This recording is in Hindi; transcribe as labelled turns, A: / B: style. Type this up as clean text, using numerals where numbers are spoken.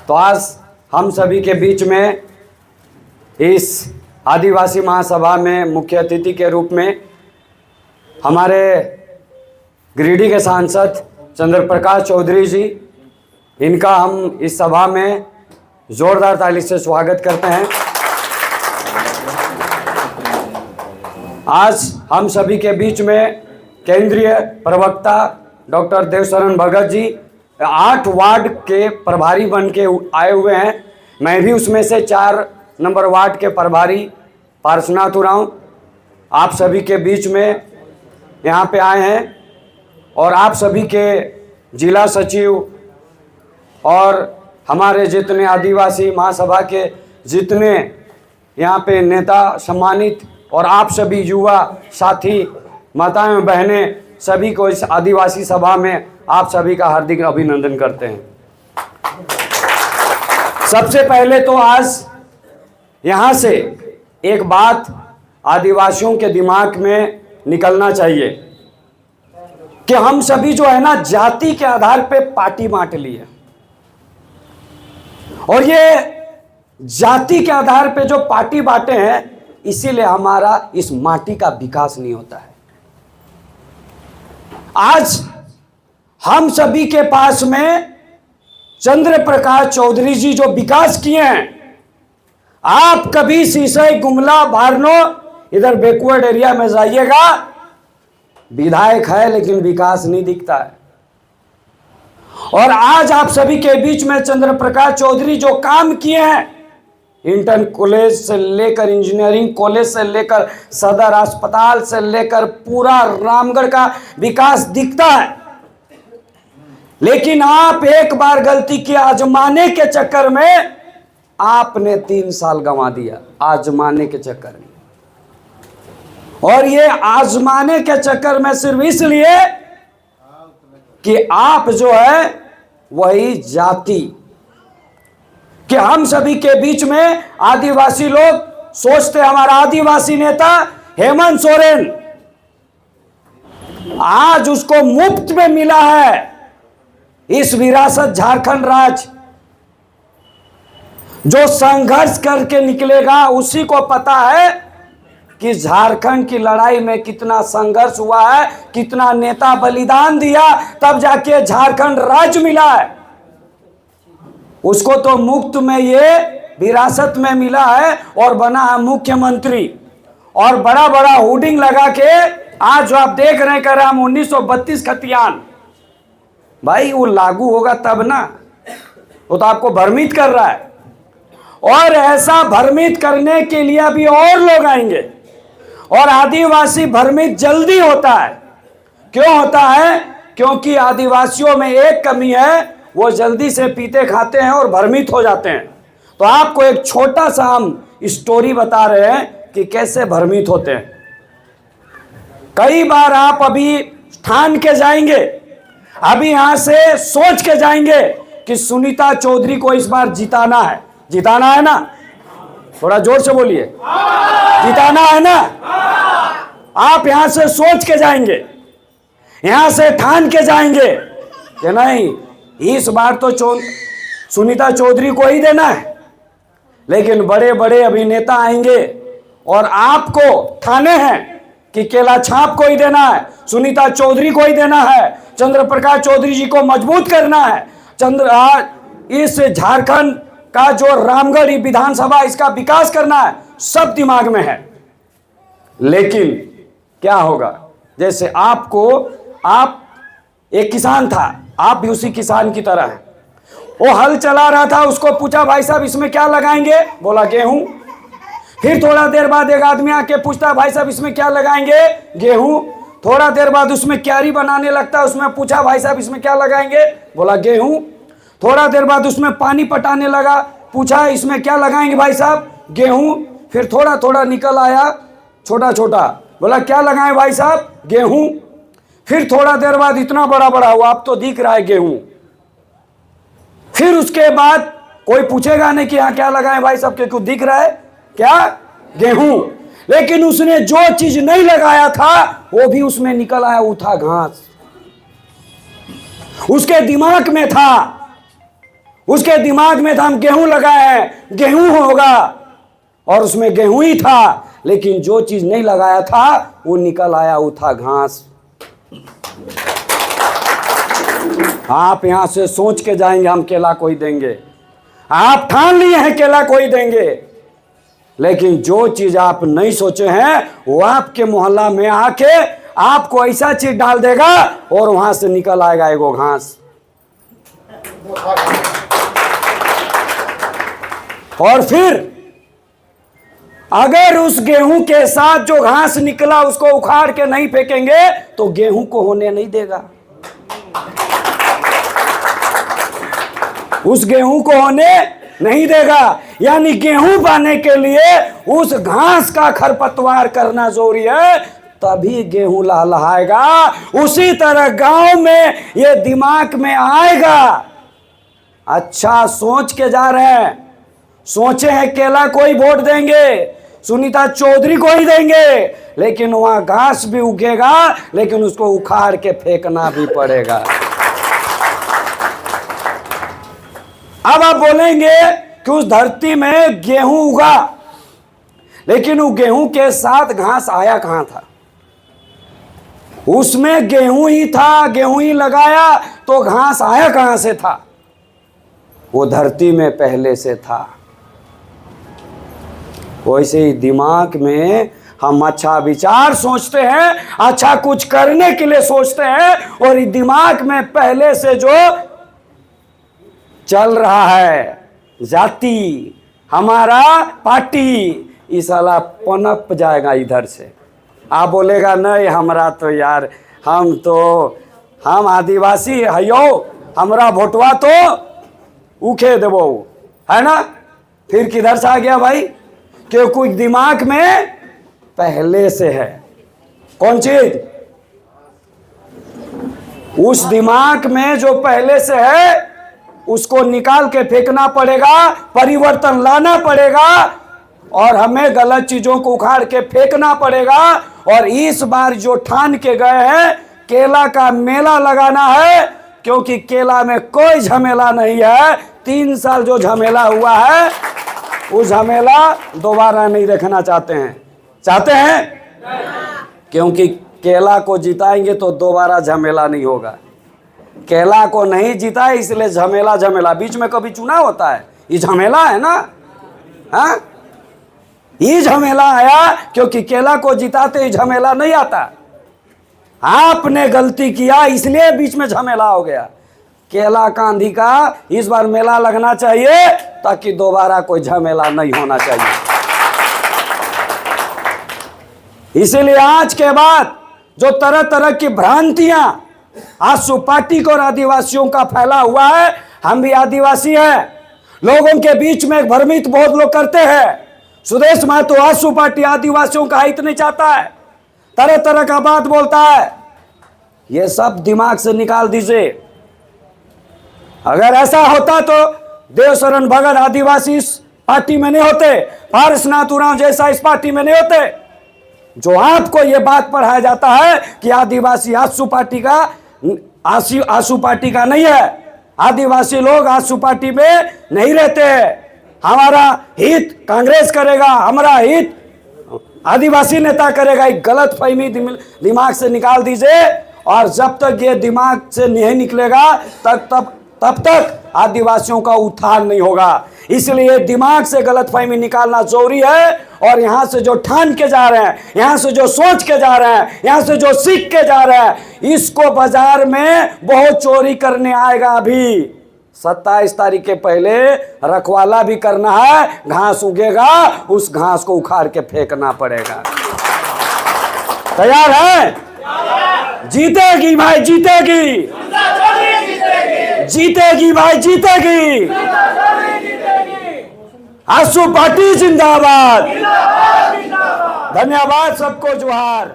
A: तो आज हम सभी के बीच में इस आदिवासी महासभा में मुख्य अतिथि के रूप में हमारे गिरिडीह के सांसद चंद्र प्रकाश चौधरी जी, इनका हम इस सभा में जोरदार ताली से स्वागत करते हैं। आज हम सभी के बीच में केंद्रीय प्रवक्ता डॉक्टर देवशरण भगत जी 8 वार्ड के प्रभारी बन के आए हुए हैं। मैं भी उसमें से 4 नंबर वार्ड के प्रभारी पार्श्वनाथ उरांव आप सभी के बीच में यहाँ पे आए हैं और आप सभी के जिला सचिव और हमारे जितने आदिवासी महासभा के जितने यहाँ पे नेता सम्मानित और आप सभी युवा साथी माताएं बहनें सभी को इस आदिवासी सभा में आप सभी का हार्दिक अभिनंदन करते हैं। सबसे पहले तो आज यहाँ से एक बात आदिवासियों के दिमाग में निकलना चाहिए कि हम सभी जो है ना जाति के आधार पे पार्टी बांट ली है और ये जाति के आधार पे जो पार्टी बांटे हैं इसीलिए हमारा इस माटी का विकास नहीं होता है। आज हम सभी के पास में चंद्र प्रकाश चौधरी जी जो विकास किए हैं, आप कभी सीसई गुमला बारनो इधर बैकवर्ड एरिया में जाइएगा, विधायक है लेकिन विकास नहीं दिखता है। और आज आप सभी के बीच में चंद्र प्रकाश चौधरी जो काम किए हैं, इंटर्न कॉलेज से लेकर इंजीनियरिंग कॉलेज से लेकर सदर अस्पताल से लेकर पूरा रामगढ़ का विकास दिखता है। लेकिन आप एक बार गलती की आजमाने के चक्कर में आपने 3 साल गंवा दिया, आजमाने के चक्कर में। और ये आजमाने के चक्कर में सिर्फ इसलिए कि आप जो है वही जाति कि हम सभी के बीच में आदिवासी लोग सोचते हमारा आदिवासी नेता हेमंत सोरेन, आज उसको मुफ्त में मिला है इस विरासत झारखंड राज्य। जो संघर्ष करके निकलेगा उसी को पता है कि झारखंड की लड़ाई में कितना संघर्ष हुआ है, कितना नेता बलिदान दिया, तब जाके झारखंड राज्य मिला है। उसको तो मुफ्त में ये विरासत में मिला है और बना है मुख्यमंत्री। और बड़ा बड़ा होर्डिंग लगा के आज जो आप देख रहे हैं कर हम 1932 खतियान, भाई वो लागू होगा तब ना, वो तो आपको भ्रमित कर रहा है। और ऐसा भ्रमित करने के लिए अभी और लोग आएंगे और आदिवासी भ्रमित जल्दी होता है। क्यों होता है? क्योंकि आदिवासियों में एक कमी है, वो जल्दी से पीते खाते हैं और भ्रमित हो जाते हैं। तो आपको एक छोटा सा हम स्टोरी बता रहे हैं कि कैसे भ्रमित होते हैं। कई बार आप अभी ठान के जाएंगे, अभी यहां से सोच के जाएंगे कि सुनीता चौधरी को इस बार जिताना है। जिताना है ना? थोड़ा जोर से बोलिए, जिताना है ना? आप यहां से सोच के जाएंगे, यहां से ठान के जाएंगे कि नहीं इस बार तो सुनीता चौधरी को ही देना है। लेकिन बड़े बड़े अभिनेता आएंगे और आपको ठाने हैं कि केला छाप को ही देना है, सुनीता चौधरी को ही देना है, चंद्र प्रकाश चौधरी जी को मजबूत करना है, इस झारखंड का जो रामगढ़ विधानसभा इसका विकास करना है, सब दिमाग में है। लेकिन क्या होगा? जैसे आप एक किसान था, आप भी उसी किसान की तरह हैं। वो हल चला रहा था, उसको पूछा भाई साहब इसमें क्या लगाएंगे? बोला गेहूं। फिर थोड़ा देर बाद एक आदमी आके पूछता भाई साहब इसमें क्या लगाएंगे? गेहूं। थोड़ा देर बाद उसमें क्यारी बनाने लगता, उसमें पूछा भाई साहब इसमें क्या लगाएंगे? बोला गेहूं। थोड़ा देर बाद उसमें पानी पटाने लगा, पूछा इसमें क्या लगाएंगे भाई साहब? गेहूं। फिर थोड़ा थोड़ा निकल आया छोटा छोटा, बोला क्या लगाएं भाई साहब? गेहूं। फिर थोड़ा देर बाद इतना बड़ा बड़ा हुआ, अब तो दिख रहा है गेहूं। फिर उसके बाद कोई पूछेगा नहीं कि यहाँ क्या लगाएं भाई साहब, क्योंकि दिख रहा है क्या? गेहूं। लेकिन उसने जो चीज नहीं लगाया था वो भी उसमें निकल आया, वो था घास। उसके दिमाग में था उसके दिमाग में था हम गेहूं लगाए हैं, गेहूं होगा, और उसमें गेहूं ही था, लेकिन जो चीज नहीं लगाया था वो निकल आया, वो था घास। आप यहां से सोच के जाएंगे हम केला को ही देंगे, आप ठान लिए हैं केला को ही देंगे, लेकिन जो चीज आप नहीं सोचे हैं वो आपके मोहल्ला में आके आपको ऐसा चीज डाल देगा और वहां से निकल आएगा एगो घास। और फिर अगर उस गेहूं के साथ जो घास निकला उसको उखाड़ के नहीं फेंकेंगे तो गेहूं को होने नहीं देगा, उस गेहूं को होने नहीं देगा। यानी गेहूं पाने के लिए उस घास का खरपतवार करना जरूरी है, तभी गेहूं लहलहाएगा। उसी तरह गांव में ये दिमाग में आएगा। अच्छा सोच के जा रहे हैं, सोचे हैं केला को ही वोट देंगे, सुनीता चौधरी को ही देंगे, लेकिन वहां घास भी उगेगा, लेकिन उसको उखाड़ के फेंकना भी पड़ेगा। अब आप बोलेंगे कि उस धरती में गेहूं उगा, लेकिन वो गेहूं के साथ घास आया कहां था? उसमें गेहूं ही था, गेहूं ही लगाया, तो घास आया कहां से था? वो धरती में पहले से था। वैसे ही दिमाग में हम अच्छा विचार सोचते हैं, अच्छा कुछ करने के लिए सोचते हैं, और दिमाग में पहले से जो चल रहा है जाति, हमारा पार्टी, इस साला पनप जाएगा इधर से। आप बोलेगा नहीं हमारा तो यार, हम आदिवासी हयो, हमारा वोटवा तो उखे देवो, है ना? फिर किधर से आ गया भाई? क्योंकि दिमाग में पहले से है। कौन चीज? उस दिमाग में जो पहले से है उसको निकाल के फेंकना पड़ेगा, परिवर्तन लाना पड़ेगा, और हमें गलत चीजों को उखाड़ के फेंकना पड़ेगा। और इस बार जो ठान के गए हैं केला का मेला लगाना है, क्योंकि केला में कोई झमेला नहीं है। 3 साल जो झमेला हुआ है वो झमेला दोबारा नहीं देखना चाहते हैं। चाहते हैं? क्योंकि केला को जिताएंगे तो दोबारा झमेला नहीं होगा। केला को नहीं जीता इसलिए झमेला, बीच में कभी चुनाव होता है, ये झमेला है ना? हाँ, ये झमेला आया क्योंकि केला को जिताते ही झमेला नहीं आता। आपने गलती किया इसलिए बीच में झमेला हो गया। केला कांधी का इस बार मेला लगना चाहिए ताकि दोबारा कोई झमेला नहीं होना चाहिए। इसीलिए आज के बाद जो तरह तरह की भ्रांतियां आसू पार्टी को और आदिवासियों का फैला हुआ है, हम भी आदिवासी हैं, लोगों के बीच में भ्रमित बहुत लोग करते हैं। सुदेश महतो आसू पार्टी आदिवासियों का हित नहीं चाहता है, तरह तरह का बात बोलता है। ये सब दिमाग से निकाल दीजिए। अगर ऐसा होता तो देवशरण भगत आदिवासी इस पार्टी में नहीं होते, पारसनाथ उरांव जैसा इस पार्टी में नहीं होते। जो आपको ये बात पढ़ाया जाता है कि आदिवासी आसू पार्टी का आसू पार्टी का नहीं है, आदिवासी लोग आसू पार्टी में नहीं रहते हैं, हमारा हित कांग्रेस करेगा, हमारा हित आदिवासी नेता करेगा, एक गलत फहमी दिमाग से निकाल दीजिए। और जब तक ये दिमाग से नहीं निकलेगा तब तक आदिवासियों का उत्थान नहीं होगा। इसलिए दिमाग से गलत फहमी निकालना जरूरी है। और यहाँ से जो ठान के जा रहे हैं, यहाँ से जो सोच के जा रहे हैं, यहाँ से जो सीख के जा रहे हैं, इसको बाजार में बहुत चोरी करने आएगा। अभी 27 तारीख के पहले रखवाला भी करना है, घास उगेगा, उस घास को उखाड़ के फेंकना पड़ेगा। तैयार है? जीतेगी भाई, जीतेगी, जीतेगी भाई, जीतेगी। आसू पार्टी जिंदाबाद। धन्यवाद, सबको जोहार।